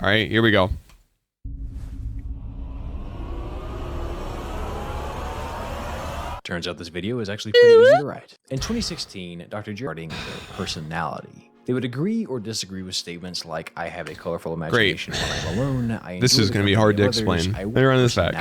All right, here we go. Turns out this video is actually pretty easy to write. In 2016, Dr. Jarding their personality. They would agree or disagree with statements like, I have a colorful imagination when I'm alone. This is going to be hard to explain. Let me run this back.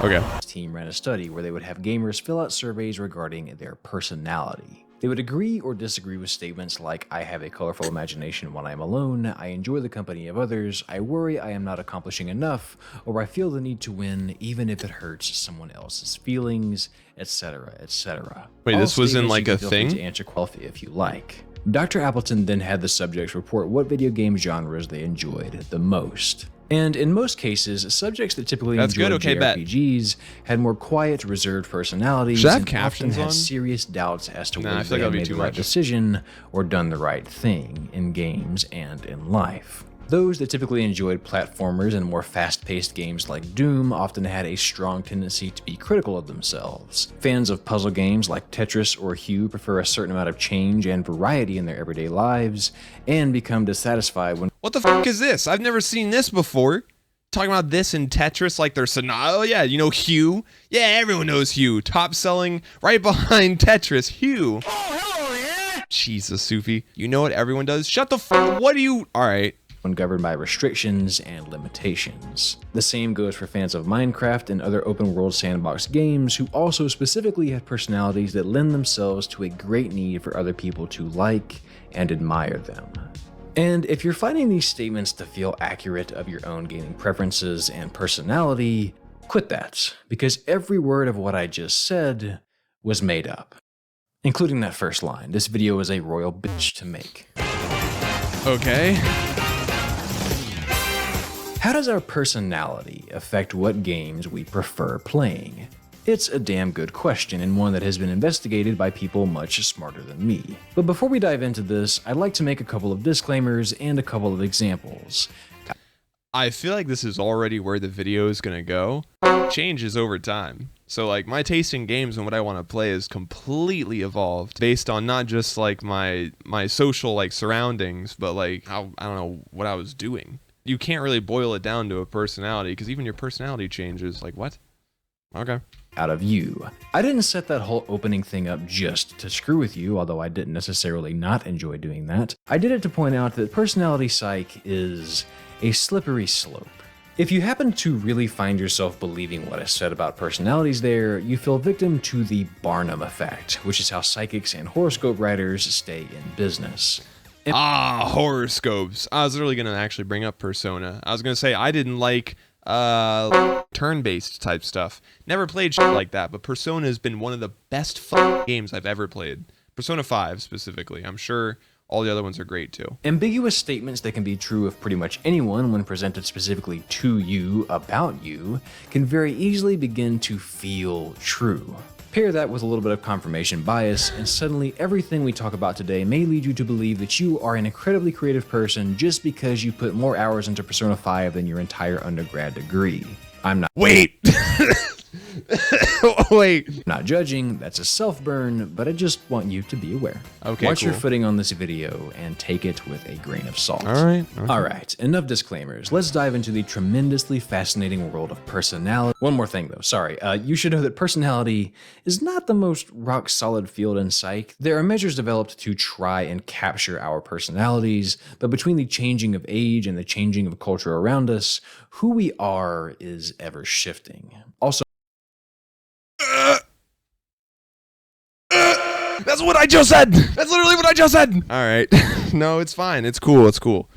Okay. This team ran a study where they would have gamers fill out surveys regarding their personality. They would agree or disagree with statements like, I have a colorful imagination when I am alone, I enjoy the company of others, I worry I am not accomplishing enough, or I feel the need to win even if it hurts someone else's feelings, etc., etc. Wait, this was in like a thing? To answer if you like. Dr. Appleton then had the subjects report what video game genres they enjoyed the most. And in most cases, subjects that typically enjoyed JRPGs had more quiet, reserved personalities and often had serious doubts as to whether they had made the right decision or done the right thing in games and in life. Those that typically enjoyed platformers and more fast-paced games like Doom often had a strong tendency to be critical of themselves. Fans of puzzle games like Tetris or Hue prefer a certain amount of change and variety in their everyday lives and become dissatisfied when— What the fuck is this? I've never seen this before. Talking about this in Tetris like they're oh yeah, you know Hue? Yeah, everyone knows Hue. Top selling right behind Tetris, Hue. Oh, hello, yeah. Jesus, Sufi. You know what everyone does? Shut the fuck. What do you— All right. When governed by restrictions and limitations. The same goes for fans of Minecraft and other open world sandbox games who also specifically have personalities that lend themselves to a great need for other people to like and admire them. And if you're finding these statements to feel accurate of your own gaming preferences and personality, quit that, because every word of what I just said was made up. Including that first line. This video is a royal bitch to make. Okay. How does our personality affect what games we prefer playing? It's a damn good question and one that has been investigated by people much smarter than me. But before we dive into this, I'd like to make a couple of disclaimers and a couple of examples. I feel like this is already where the video is going to go. Changes over time. So like my taste in games and what I want to play is completely evolved based on not just like my social like surroundings, but like how, I don't know, what I was doing. You can't really boil it down to a personality because even your personality changes. Like what? Okay. Out of you. I didn't set that whole opening thing up just to screw with you, although I didn't necessarily not enjoy doing that. I did it to point out that personality psych is a slippery slope. If you happen to really find yourself believing what I said about personalities there, you fell victim to the Barnum effect, which is how psychics and horoscope writers stay in business. Horoscopes. I was really going to actually bring up Persona. I was going to say I didn't like turn-based type stuff. Never played shit like that, but Persona has been one of the best games I've ever played. Persona 5 specifically. I'm sure all the other ones are great too. Ambiguous statements that can be true of pretty much anyone when presented specifically to you about you can very easily begin to feel true. Pair that with a little bit of confirmation bias, and suddenly everything we talk about today may lead you to believe that you are an incredibly creative person just because you put more hours into Persona 5 than your entire undergrad degree. I'm not— Wait! Wait. Not judging, that's a self-burn, but I just want you to be aware. Okay, Watch cool. your footing on this video and take it with a grain of salt. Alright. Alright, enough disclaimers. Let's dive into the tremendously fascinating world of personality. One more thing though, sorry. You should know that personality is not the most rock-solid field in psych. There are measures developed to try and capture our personalities, but between the changing of age and the changing of culture around us, who we are is ever shifting. Also, that's what I just said! That's literally what I just said! Alright. No, it's fine. It's cool. It's cool.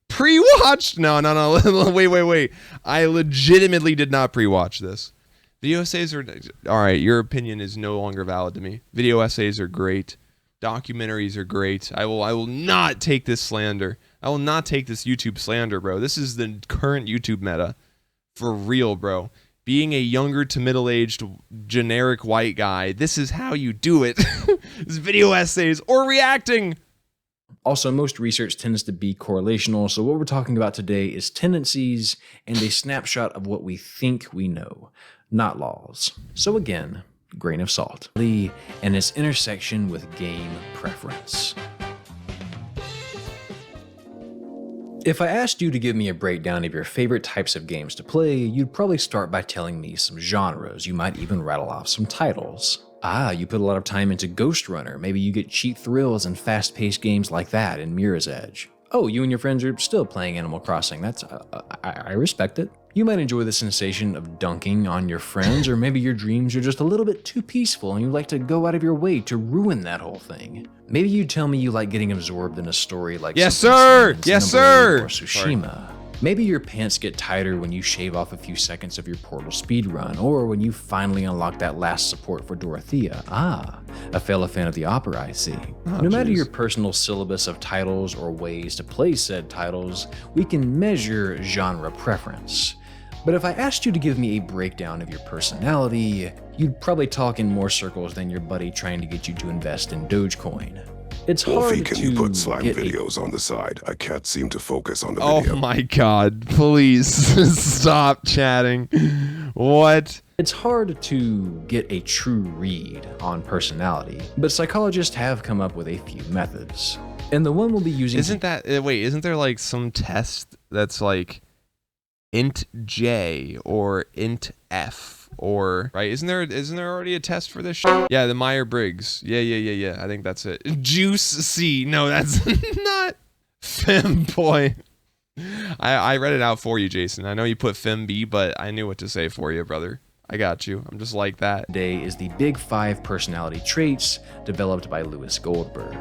Pre-watched? No. Wait. I legitimately did not pre-watch this. Video essays are... Alright, your opinion is no longer valid to me. Video essays are great. Documentaries are great. I will not take this slander. I will not take this YouTube slander, bro. This is the current YouTube meta. For real, bro. Being a younger to middle-aged generic white guy, this is how you do it. It's video essays or reacting. Also, most research tends to be correlational, so what we're talking about today is tendencies and a snapshot of what we think we know, not laws. So again, grain of salt. And its intersection with game preference. If I asked you to give me a breakdown of your favorite types of games to play, you'd probably start by telling me some genres. You might even rattle off some titles. Ah, you put a lot of time into Ghost Runner. Maybe you get cheap thrills and fast-paced games like that in Mirror's Edge. Oh, you and your friends are still playing Animal Crossing. I respect it. You might enjoy the sensation of dunking on your friends, or maybe your dreams are just a little bit too peaceful and you like to go out of your way to ruin that whole thing. Maybe you tell me you like getting absorbed in a story like Yes, sir! Or Tsushima. Maybe your pants get tighter when you shave off a few seconds of your Portal speedrun, or when you finally unlock that last support for Dorothea. Ah, a fellow fan of the opera, I see. No matter your personal syllabus of titles or ways to play said titles, we can measure genre preference. But if I asked you to give me a breakdown of your personality, you'd probably talk in more circles than your buddy trying to get you to invest in Dogecoin. It's hard Wolfie, can you put slime videos on the side? I can't seem to focus on the video. Oh my god, please stop chatting. What? It's hard to get a true read on personality, but psychologists have come up with a few methods. And the one we'll be using... Isn't there like some test that's like int J or int F? Or right, isn't there already a test for this shit? Yeah, the Myers-Briggs. Yeah. I think that's it. Juice C. No, that's not femboy. I read it out for you, Jason. I know you put femb, but I knew what to say for you, brother. I got you. I'm just like that. Today is the Big 5 personality traits developed by Lewis Goldberg.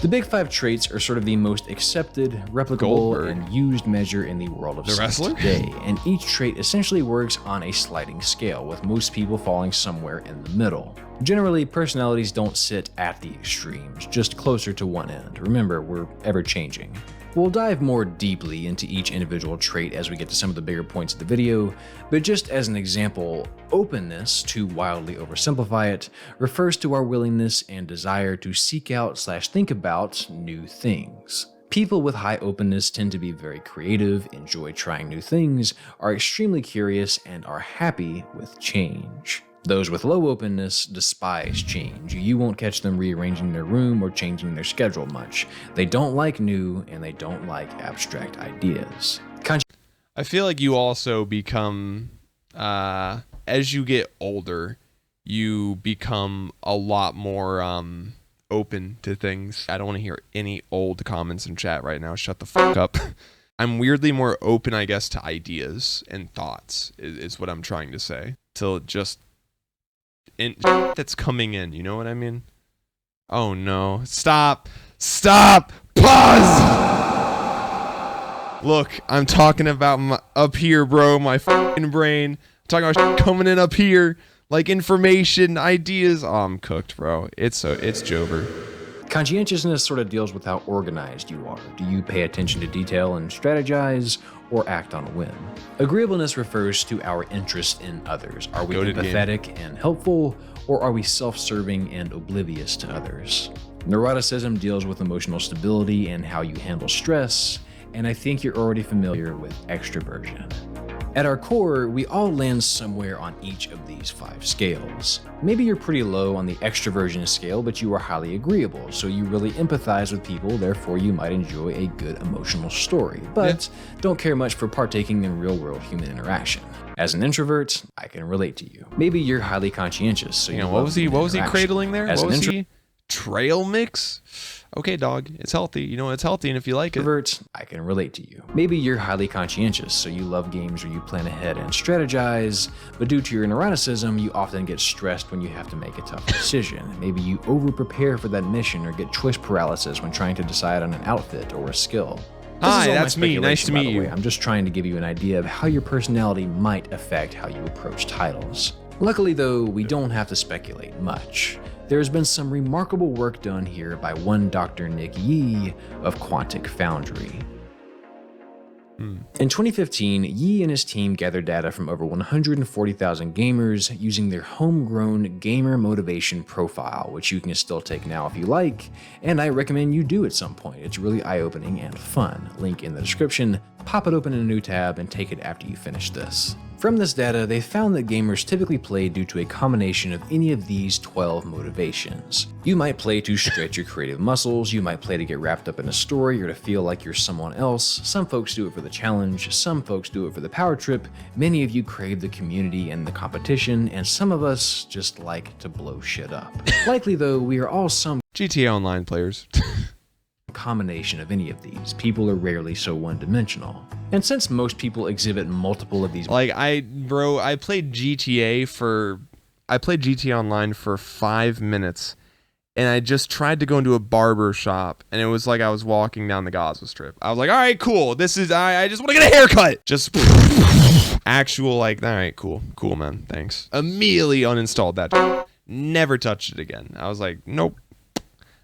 The Big 5 traits are sort of the most accepted, replicable, and used measure in the world of science today, and each trait essentially works on a sliding scale, with most people falling somewhere in the middle. Generally, personalities don't sit at the extremes, just closer to one end. Remember, we're ever-changing. We'll dive more deeply into each individual trait as we get to some of the bigger points of the video, but just as an example, openness, to wildly oversimplify it, refers to our willingness and desire to seek out / think about new things. People with high openness tend to be very creative, enjoy trying new things, are extremely curious, and are happy with change. Those with low openness despise change. You won't catch them rearranging their room or changing their schedule much. They don't like new, and they don't like abstract ideas. I feel like you also become, as you get older, you become a lot more open to things. I don't want to hear any old comments in chat right now. Shut the fuck up. I'm weirdly more open, I guess, to ideas and thoughts, is what I'm trying to say. Till just... that's coming in, you know what I mean? Oh no. Stop! Pause! Look, I'm talking about up here, bro, my fucking brain. I'm talking about coming in up here, like information, ideas. Oh, I'm cooked, bro. It's Jover. Conscientiousness sort of deals with how organized you are. Do you pay attention to detail and strategize, or act on a whim? Agreeableness refers to our interest in others. Are we empathetic and helpful, or are we self-serving and oblivious to others? Neuroticism deals with emotional stability and how you handle stress, and I think you're already familiar with extroversion. At our core, we all land somewhere on each of these 5 scales. Maybe you're pretty low on the extroversion scale, but you are highly agreeable, so you really empathize with people, therefore you might enjoy a good emotional story, but don't care much for partaking in real-world human interaction. As an introvert, I can relate to you. Maybe you're highly conscientious, so you know, what was he cradling there? What was he? Trail mix? Okay, dog, it's healthy. You know, it's healthy, and if you like it. I can relate to you. Maybe you're highly conscientious, so you love games where you plan ahead and strategize, but due to your neuroticism, you often get stressed when you have to make a tough decision. Maybe you over-prepare for that mission or get choice paralysis when trying to decide on an outfit or a skill. Hi, that's me. Nice to meet you. I'm just trying to give you an idea of how your personality might affect how you approach titles. Luckily, though, we don't have to speculate much. There has been some remarkable work done here by one Dr. Nick Yee of Quantic Foundry. In 2015, Yee and his team gathered data from over 140,000 gamers using their homegrown gamer motivation profile, which you can still take now if you like, and I recommend you do at some point. It's really eye-opening and fun. Link in the description. Pop it open in a new tab and take it after you finish this. From this data, they found that gamers typically play due to a combination of any of these 12 motivations. You might play to stretch your creative muscles, you might play to get wrapped up in a story or to feel like you're someone else, some folks do it for the challenge, some folks do it for the power trip, many of you crave the community and the competition, and some of us just like to blow shit up. Likely though, we are all some GTA Online players. combination of any of these. People are rarely so one-dimensional. And since most people exhibit multiple of these, like I played GTA Online for 5 minutes, and I just tried to go into a barber shop, and it was like I was walking down the Gaza Strip. I was like, all right, cool. I just want to get a haircut. Just actual like, all right, cool, man, thanks. Immediately uninstalled that. Never touched it again. I was like, nope.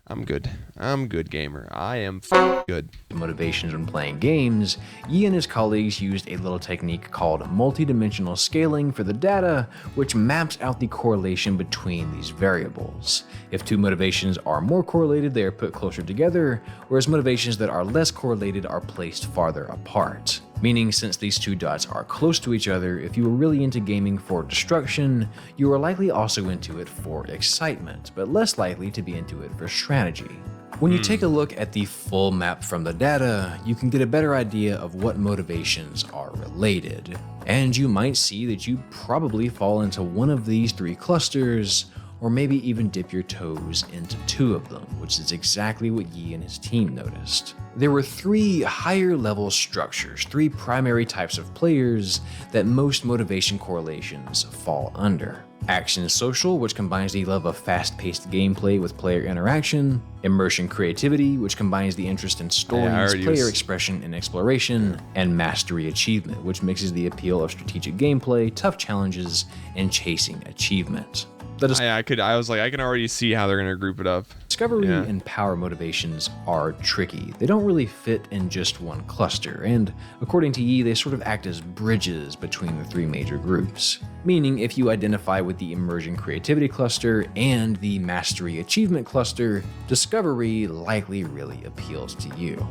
I'm good, gamer. I am good. Motivations when playing games, Yi and his colleagues used a little technique called multidimensional scaling for the data, which maps out the correlation between these variables. If two motivations are more correlated, they are put closer together, whereas motivations that are less correlated are placed farther apart. Meaning, since these two dots are close to each other, if you were really into gaming for destruction, you are likely also into it for excitement, but less likely to be into it for strategy. When you take a look at the full map from the data, you can get a better idea of what motivations are related. And you might see that you probably fall into one of these three clusters, or maybe even dip your toes into two of them, which is exactly what Yi and his team noticed. There were three higher level structures, three primary types of players that most motivation correlations fall under. Action social, which combines the love of fast-paced gameplay with player interaction. Immersion creativity, which combines the interest in stories, player expression, and exploration. And mastery achievement, which mixes the appeal of strategic gameplay, tough challenges, and chasing achievement. I can already see how they're gonna group it up. Discovery and power motivations are tricky. They don't really fit in just one cluster, and according to Yi, they sort of act as bridges between the three major groups. Meaning, if you identify with the immersion creativity cluster and the mastery achievement cluster, discovery likely really appeals to you.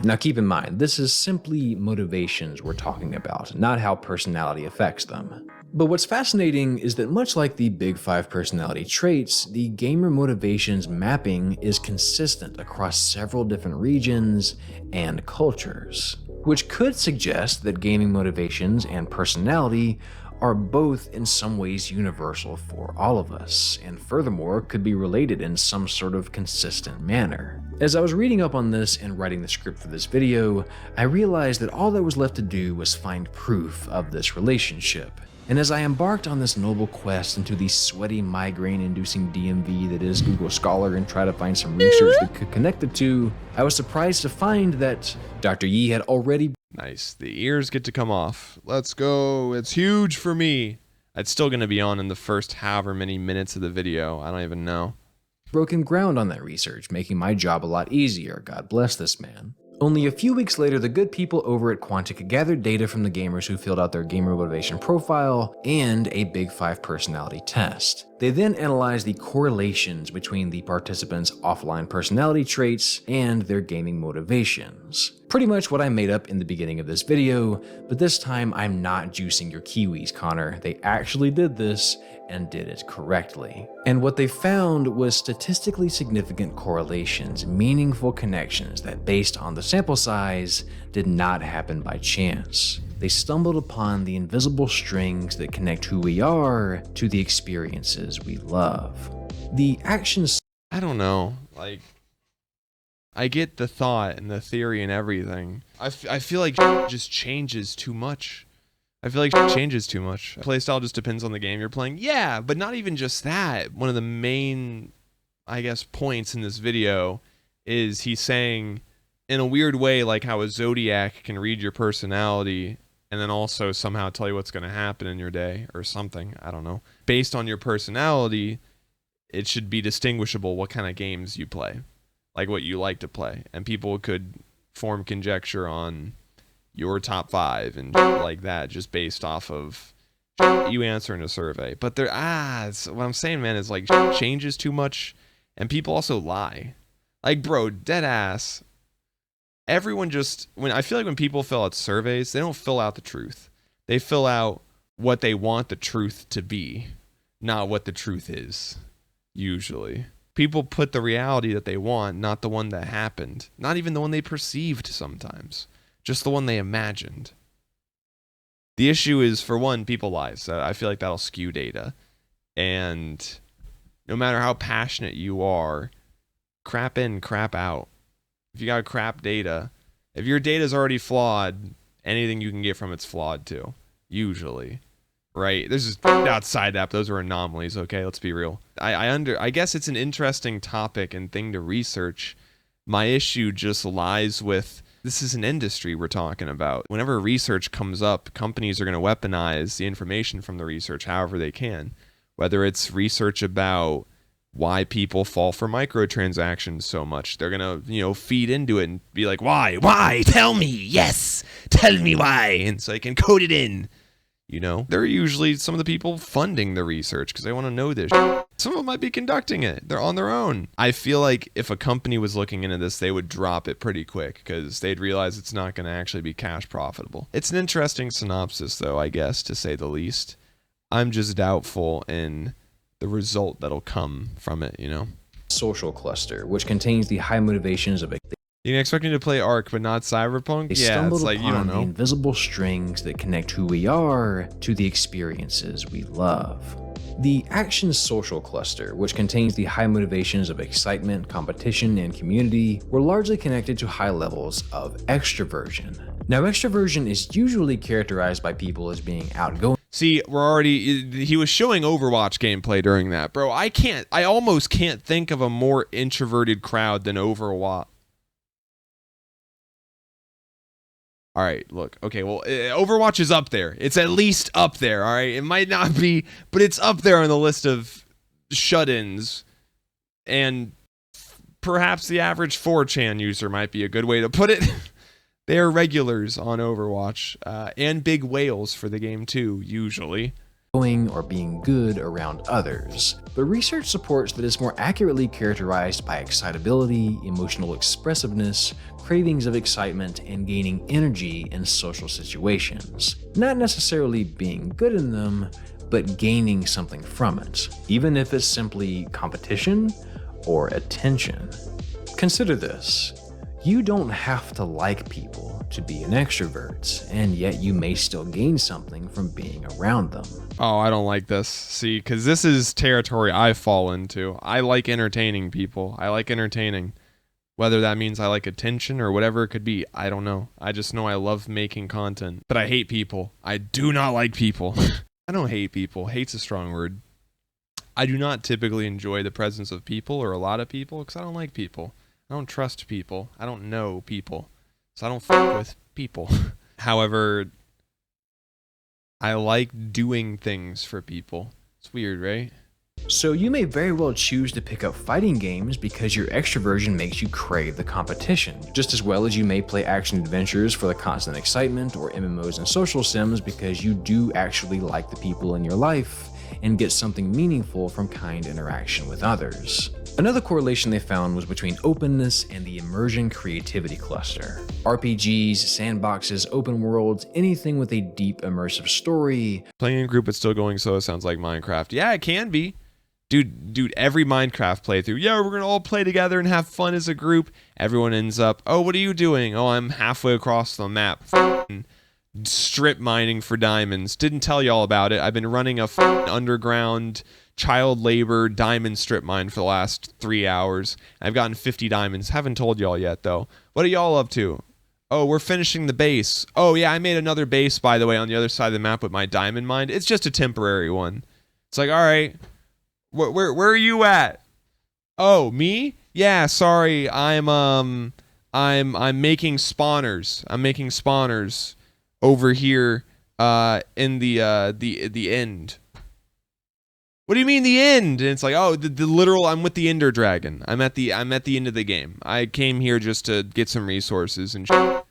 Now keep in mind, this is simply motivations we're talking about, not how personality affects them. But what's fascinating is that much like the Big Five personality traits, the gamer motivations mapping is consistent across several different regions and cultures, which could suggest that gaming motivations and personality are both in some ways universal for all of us, and furthermore could be related in some sort of consistent manner. As I was reading up on this and writing the script for this video, I realized that all that was left to do was find proof of this relationship. And as I embarked on this noble quest into the sweaty migraine-inducing DMV that is Google Scholar and try to find some research that could connect the two, I was surprised to find that Dr. Yi had already... Nice, the ears get to come off. Let's go, it's huge for me. It's still gonna be on in the first however many minutes of the video, I don't even know. Broken ground on that research, making my job a lot easier, God bless this man. Only a few weeks later, the good people over at Quantic gathered data from the gamers who filled out their gamer motivation profile and a Big Five personality test. They then analyzed the correlations between the participants' offline personality traits and their gaming motivations. Pretty much what I made up in the beginning of this video, but this time I'm not juicing your kiwis, Connor. They actually did this and did it correctly. And what they found was statistically significant correlations, meaningful connections that, based on the sample size, did not happen by chance. They stumbled upon the invisible strings that connect who we are to the experiences we love. The actions... I don't know, like, I get the thought and the theory and everything. I feel like just changes too much. Playstyle just depends on the game you're playing. Yeah, but not even just that. One of the main, I guess, points in this video is he's saying, in a weird way, like how a zodiac can read your personality and then also somehow tell you what's going to happen in your day or something. I don't know. Based on your personality, it should be distinguishable what kind of games you play, like what you like to play. And people could form conjecture on your top 5 and like that just based off of you answering a survey. But what I'm saying, man, is like changes too much, and people also lie. Like, bro, dead ass. Everyone just, I feel like when people fill out surveys, they don't fill out the truth. They fill out what they want the truth to be, not what the truth is, usually. People put the reality that they want, not the one that happened. Not even the one they perceived sometimes. Just the one they imagined. The issue is, for one, people lie. So I feel like that'll skew data. And no matter how passionate you are, crap in, crap out. If you got crap data, if your data is already flawed, anything you can get from it's flawed too. Usually. Right? This is outside that. Those are anomalies, okay? Let's be real. I guess it's an interesting topic and thing to research. My issue just lies with, this is an industry we're talking about. Whenever research comes up, companies are going to weaponize the information from the research however they can. Whether it's research about why people fall for microtransactions so much, they're going to, feed into it and be like, why? Tell me. Yes. Tell me why. And so they can code it in. They're usually some of the people funding the research because they want to know this. Some of them might be conducting it. They're on their own. I feel like if a company was looking into this, they would drop it pretty quick because they'd realize it's not going to actually be cash profitable. It's an interesting synopsis, though, I guess, to say the least. I'm just doubtful in the result that'll come from it, Social cluster, which contains the high motivations of a You can expect me to play Ark, but not Cyberpunk? They Yeah, it's like, upon you don't know. the invisible strings that connect who we are to the experiences we love. The action social cluster, which contains the high motivations of excitement, competition, and community, were largely connected to high levels of extroversion. Now, extroversion is usually characterized by people as being outgoing. See, he was showing Overwatch gameplay during that. Bro, I almost can't think of a more introverted crowd than Overwatch. All right, look. Okay, well, Overwatch is up there. It's at least up there, all right? It might not be, but it's up there on the list of shut-ins. And perhaps the average 4chan user might be a good way to put it. They are regulars on Overwatch, and big whales for the game too, usually. Or being good around others, but research supports that it's more accurately characterized by excitability, emotional expressiveness, cravings of excitement, and gaining energy in social situations. Not necessarily being good in them, but gaining something from it, even if it's simply competition or attention. Consider this. You don't have to like people to be an extrovert, and yet you may still gain something from being around them. Oh, I don't like this. See, because this is territory I fall into. I like entertaining people. I like entertaining. Whether that means I like attention or whatever it could be, I don't know. I just know I love making content. But I hate people. I do not like people. I don't hate people. Hate's a strong word. I do not typically enjoy the presence of people or a lot of people because I don't like people. I don't trust people. I don't know people. So I don't fuck with people. However, I like doing things for people. It's weird, right? So you may very well choose to pick up fighting games because your extroversion makes you crave the competition, just as well as you may play action adventures for the constant excitement, or MMOs and social sims because you do actually like the people in your life and get something meaningful from kind interaction with others. Another correlation they found was between openness and the immersion creativity cluster. RPGs, sandboxes, open worlds, anything with a deep immersive story. Playing in group but still going solo sounds like Minecraft. Yeah, it can be. Dude, every Minecraft playthrough, yeah, we're gonna all play together and have fun as a group. Everyone ends up, oh, what are you doing? Oh, I'm halfway across the map. Strip mining for diamonds. Didn't tell y'all about it. I've been running a underground child labor diamond strip mine for the last 3 hours. I've gotten 50 diamonds. Haven't told y'all yet, though. What are y'all up to? Oh, we're finishing the base. Oh, yeah, I made another base, by the way, on the other side of the map with my diamond mine. It's just a temporary one. It's like, all right, where are you at? Oh, me? Yeah, sorry. I'm making spawners. I'm making spawners over here in the end. What do you mean the end? And it's like, oh, the literal, I'm with the Ender Dragon. I'm at the end of the game. I came here just to get some resources and shit.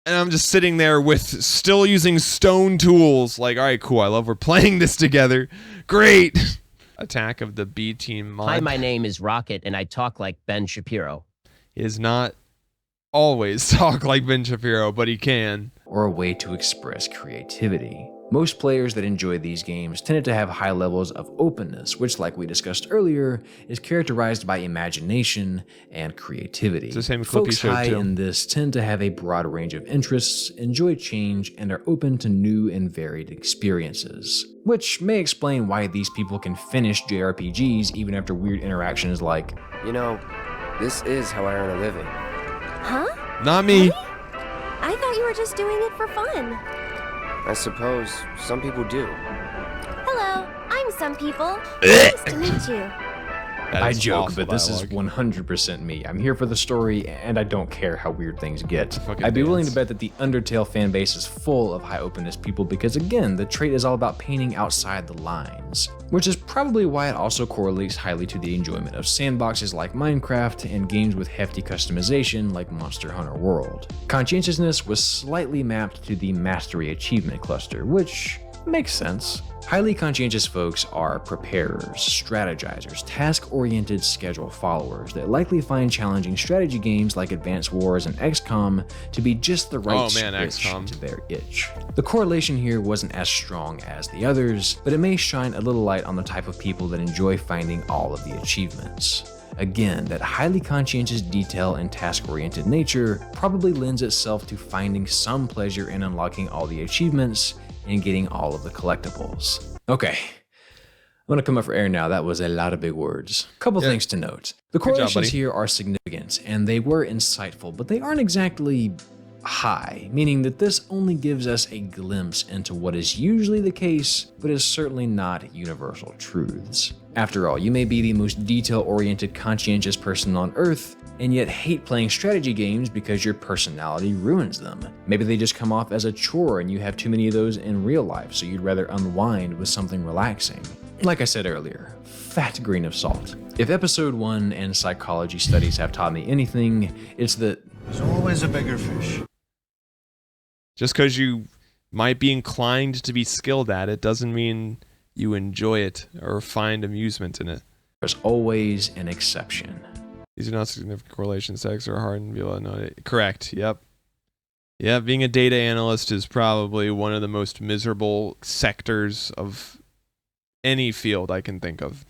And I'm just sitting there with still using stone tools. Like, all right, cool. I love we're playing this together. Great. Attack of the B team mod. Hi, my name is Rocket, and I talk like Ben Shapiro. He does not always talk like Ben Shapiro, but he can. or a way to express creativity. Most players that enjoy these games tended to have high levels of openness, which, like we discussed earlier, is characterized by imagination and creativity. It's the same clip Folks you showed high too. in this tend to have a broad range of interests, enjoy change, and are open to new and varied experiences. Which may explain why these people can finish JRPGs even after weird interactions like, You know, this is how I earn a living. Huh? Not me. I thought you were just doing it for fun. I suppose some people do. Hello, I'm some people. Nice to meet you. I joke, but this is 100% me. I'm here for the story, and I don't care how weird things get. I'd be willing to bet that the Undertale fanbase is full of high openness people because, again, the trait is all about painting outside the lines, which is probably why it also correlates highly to the enjoyment of sandboxes like Minecraft and games with hefty customization like Monster Hunter World. Conscientiousness was slightly mapped to the Mastery Achievement cluster, which makes sense. Highly conscientious folks are preparers, strategizers, task-oriented schedule followers that likely find challenging strategy games like Advance Wars and XCOM to be just the right scratch to their itch. The correlation here wasn't as strong as the others, but it may shine a little light on the type of people that enjoy finding all of the achievements. Again, that highly conscientious detail and task-oriented nature probably lends itself to finding some pleasure in unlocking all the achievements and getting all of the collectibles. Okay, I'm gonna come up for air now. That was a lot of big words. Couple things to note. The correlations here are significant and they were insightful, but they aren't exactly high, meaning that this only gives us a glimpse into what is usually the case, but is certainly not universal truths. After all, you may be the most detail-oriented, conscientious person on Earth, and yet hate playing strategy games because your personality ruins them. Maybe they just come off as a chore and you have too many of those in real life, so you'd rather unwind with something relaxing. Like I said earlier, fat grain of salt. If episode 1 and psychology studies have taught me anything, it's that there's always a bigger fish. Just because you might be inclined to be skilled at it doesn't mean you enjoy it or find amusement in it. There's always an exception. These are not significant correlations. Sex are hard and be able to know it. Correct. Yep. Yeah, being a data analyst is probably one of the most miserable sectors of any field I can think of.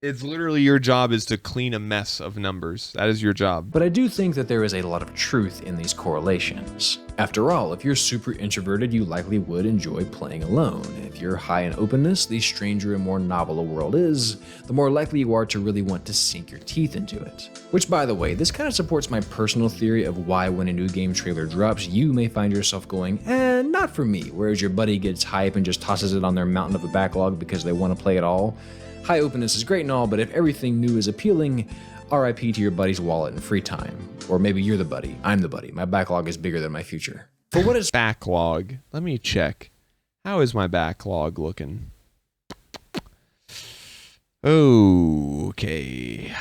It's literally your job is to clean a mess of numbers. That is your job. But I do think that there is a lot of truth in these correlations. After all, if you're super introverted, you likely would enjoy playing alone. If you're high in openness, the stranger and more novel a world is, the more likely you are to really want to sink your teeth into it. Which, by the way, this kind of supports my personal theory of why when a new game trailer drops, you may find yourself going, not for me, whereas your buddy gets hype and just tosses it on their mountain of a backlog because they want to play it all. High openness is great and all, but if everything new is appealing, RIP to your buddy's wallet and free time. Or maybe you're the buddy. I'm the buddy. My backlog is bigger than my future. For what is backlog? Let me check. How is my backlog looking? Okay.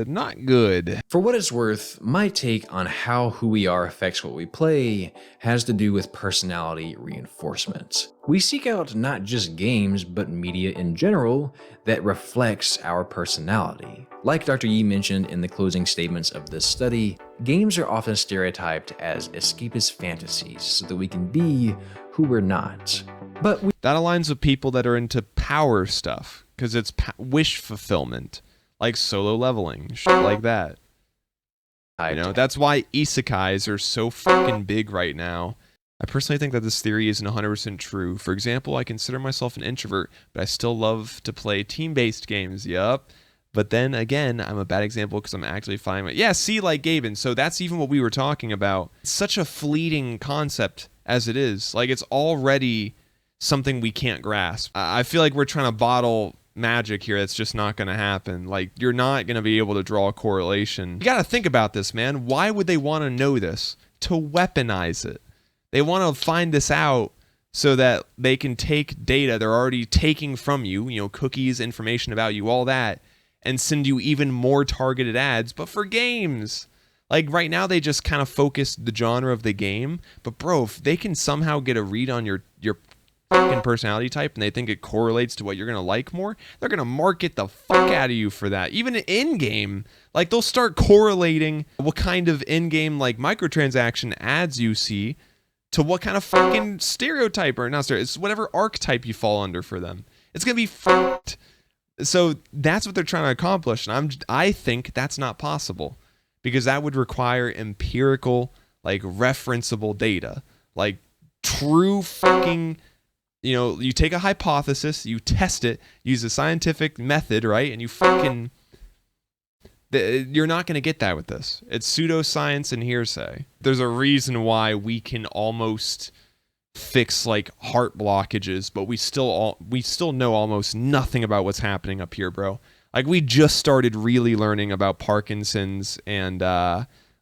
Not good. For what it's worth, my take on how who we are affects what we play has to do with personality reinforcement. We seek out not just games, but media in general that reflects our personality. Like Dr. Yi mentioned in the closing statements of this study, games are often stereotyped as escapist fantasies so that we can be who we're not. But that aligns with people that are into power stuff, because it's wish fulfillment. Like solo leveling, shit like that. You know, that's why isekais are so fucking big right now. I personally think that this theory isn't 100% true. For example, I consider myself an introvert, but I still love to play team-based games. Yup. But then again, I'm a bad example because I'm actually finding it. Yeah, see, like Gaben. So that's even what we were talking about. It's such a fleeting concept as it is. Like, it's already something we can't grasp. I feel like we're trying to bottle magic here. That's just not going to happen. Like, you're not going to be able to draw a correlation. You got to think about this, man. Why would they want to know this? To weaponize it. They want to find this out so that they can take data they're already taking from you, you know, cookies, information about you, all that, and send you even more targeted ads, but for games. Like, right now, they just kind of focus the genre of the game. But, bro, if they can somehow get a read on your fucking personality type and they think it correlates to what you're gonna like more, they're gonna market the fuck out of you for that. Even in game, like they'll start correlating what kind of in-game like microtransaction ads you see to what kind of fucking stereotype, or not stereotype, it's whatever archetype you fall under for them. It's gonna be fucked. So that's what they're trying to accomplish, and I think that's not possible, because that would require empirical, like referenceable data, like true fucking, you take a hypothesis, you test it, use a scientific method, right? And you fucking, you're not going to get that with this. It's pseudoscience and hearsay. There's a reason why we can almost fix like heart blockages, but we still know almost nothing about what's happening up here, bro. Like we just started really learning about Parkinson's and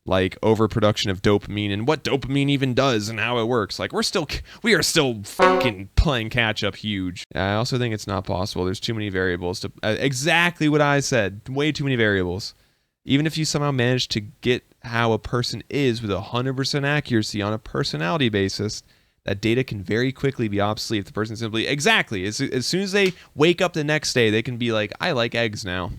like overproduction of dopamine and what dopamine even does and how it works. Like we are still fucking playing catch up huge. I also think it's not possible. There's too many variables to exactly what I said. Way too many variables. Even if you somehow manage to get how a person is with 100% accuracy on a personality basis, that data can very quickly be obsolete if the person simply as soon as they wake up the next day, they can be like, I like eggs now.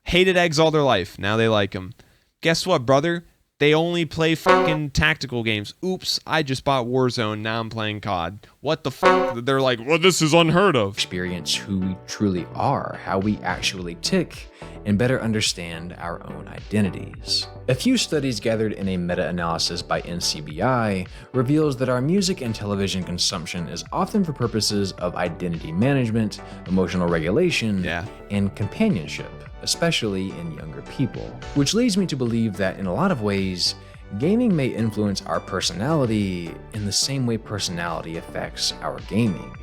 Hated eggs all their life. Now they like them. Guess what, brother? They only play fucking tactical games. Oops, I just bought Warzone. Now I'm playing COD. What the fuck? They're like, well, this is unheard of. Experience who we truly are, how we actually tick, and better understand our own identities. A few studies gathered in a meta-analysis by NCBI reveals that our music and television consumption is often for purposes of identity management, emotional regulation, and companionship, especially in younger people. Which leads me to believe that in a lot of ways, gaming may influence our personality in the same way personality affects our gaming.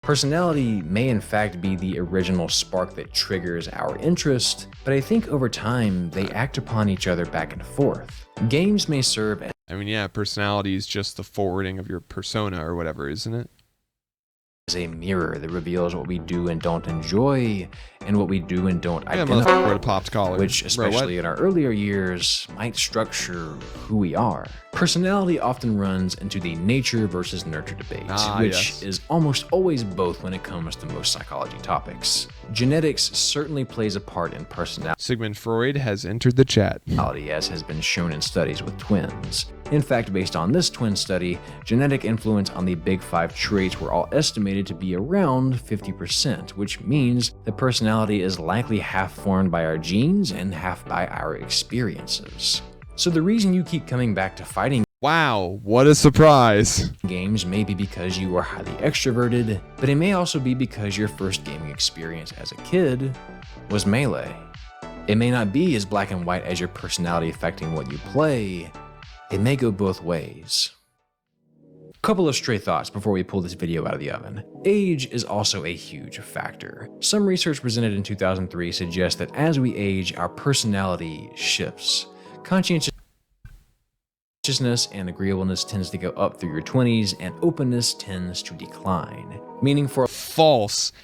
Personality may in fact be the original spark that triggers our interest, but I think over time they act upon each other back and forth. Games may serve as personality is just the forwarding of your persona or whatever, isn't it? a mirror that reveals what we do and don't enjoy and what we do and don't identify, which especially in our earlier years might structure who we are. Personality often runs into the nature versus nurture debate, which is almost always both when it comes to most psychology topics. Genetics certainly plays a part in personality. Sigmund Freud has entered the chat. As has been shown in studies with twins. In fact, based on this twin study, genetic influence on the big five traits were all estimated to be around 50%, which means that personality is likely half formed by our genes and half by our experiences. So the reason you keep coming back to fighting Wow, what a surprise. games may be because you are highly extroverted, but it may also be because your first gaming experience as a kid was Melee. It may not be as black and white as your personality affecting what you play. It may go both ways. Couple of stray thoughts before we pull this video out of the oven. Age is also a huge factor. Some research presented in 2003 suggests that as we age, our personality shifts. Conscientiousness and agreeableness tends to go up through your 20s, and openness tends to decline. Meaning for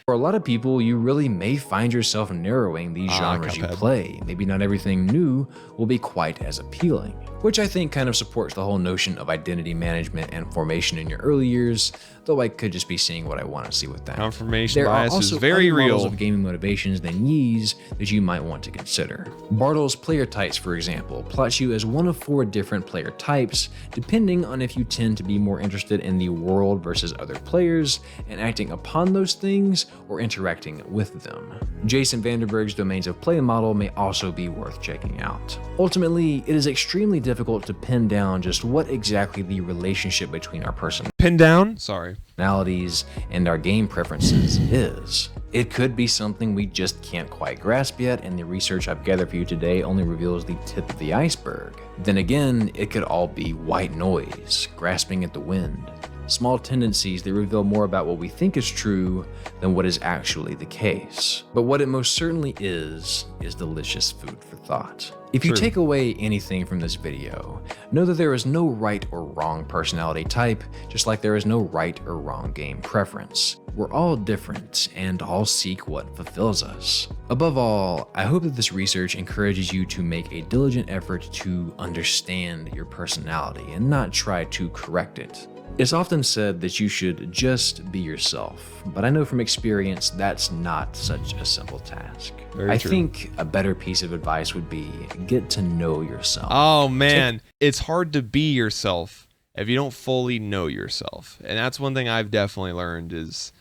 a lot of people, you really may find yourself narrowing these genres you play. Maybe not everything new will be quite as appealing. Which I think kind of supports the whole notion of identity management and formation in your early years, though I could just be seeing what I want to see with that. Confirmation bias is very real. There are also other models of gaming motivations than Yee's that you might want to consider. Bartle's player types, for example, plots you as one of 4 different player types, depending on if you tend to be more interested in the world versus other players, and acting upon those things, or interacting with them. Jason Vanderberg's Domains of Play model may also be worth checking out. Ultimately, it is extremely difficult to pin down just what exactly the relationship between our personalities and our game preferences is. It could be something we just can't quite grasp yet, and the research I've gathered for you today only reveals the tip of the iceberg. Then again, it could all be white noise, grasping at the wind. small tendencies that reveal more about what we think is true than what is actually the case. But what it most certainly is delicious food for thought. If you take away anything from this video, know that there is no right or wrong personality type, just like there is no right or wrong game preference. We're all different and all seek what fulfills us. Above all, I hope that this research encourages you to make a diligent effort to understand your personality and not try to correct it. It's often said that you should just be yourself, but I know from experience that's not such a simple task. I think a better piece of advice would be get to know yourself. Oh man, it's hard to be yourself if you don't fully know yourself. And that's one thing I've definitely learned is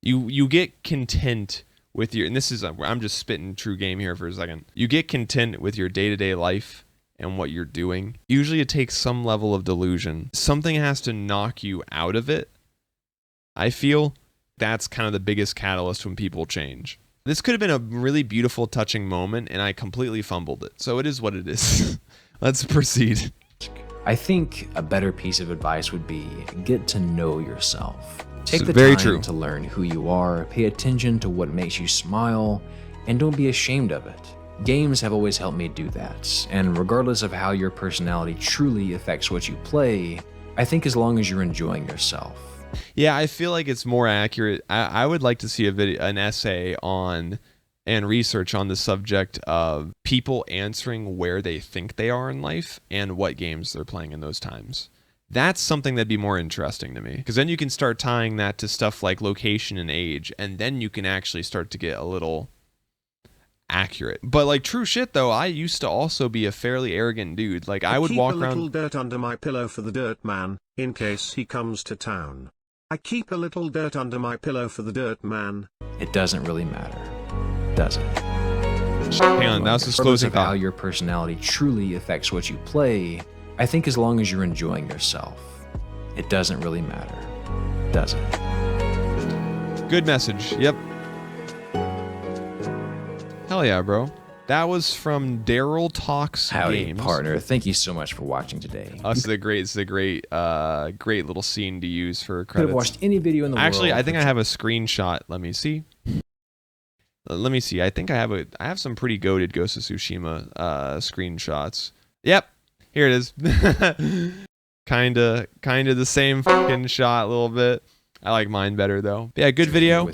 you get content with your, and this is, I'm just spitting true game here for a second. You get content with your day-to-day life and what you're doing. Usually it takes some level of delusion. Something has to knock you out of it. I feel that's kind of the biggest catalyst when people change. This could have been a really beautiful, touching moment, and I completely fumbled it. So it is what it is. Let's proceed. I think a better piece of advice would be get to know yourself. Take the time to learn who you are, pay attention to what makes you smile, and don't be ashamed of it. Games have always helped me do that, and regardless of how your personality truly affects what you play, I think as long as you're enjoying yourself. Yeah, I feel like it's more accurate. I would like to see an essay on and research on the subject of people answering where they think they are in life and what games they're playing in those times. That's something that'd be more interesting to me, because then you can start tying that to stuff like location and age, and then you can actually start to get a little accurate. But like true shit though, I used to also be a fairly arrogant dude. Like I would walk around. I keep a little dirt under my pillow for the dirt man, in case he comes to town. I keep a little dirt under my pillow for the dirt man. It doesn't really matter, does it? Hang on, that was just closing thought. How your personality truly affects what you play, I think as long as you're enjoying yourself, it doesn't really matter, does it? Good message. Yep. Hell yeah, bro. That was from Daryl Talks Howdy, Games. Partner. Thank you so much for watching today. This is a great little scene to use for credits. Could have watched any video in the world. Actually, I think I have a screenshot. Let me see. I think I have some pretty goated Ghost of Tsushima screenshots. Yep, here it is. kinda the same fucking shot a little bit. I like mine better though. But yeah, good video.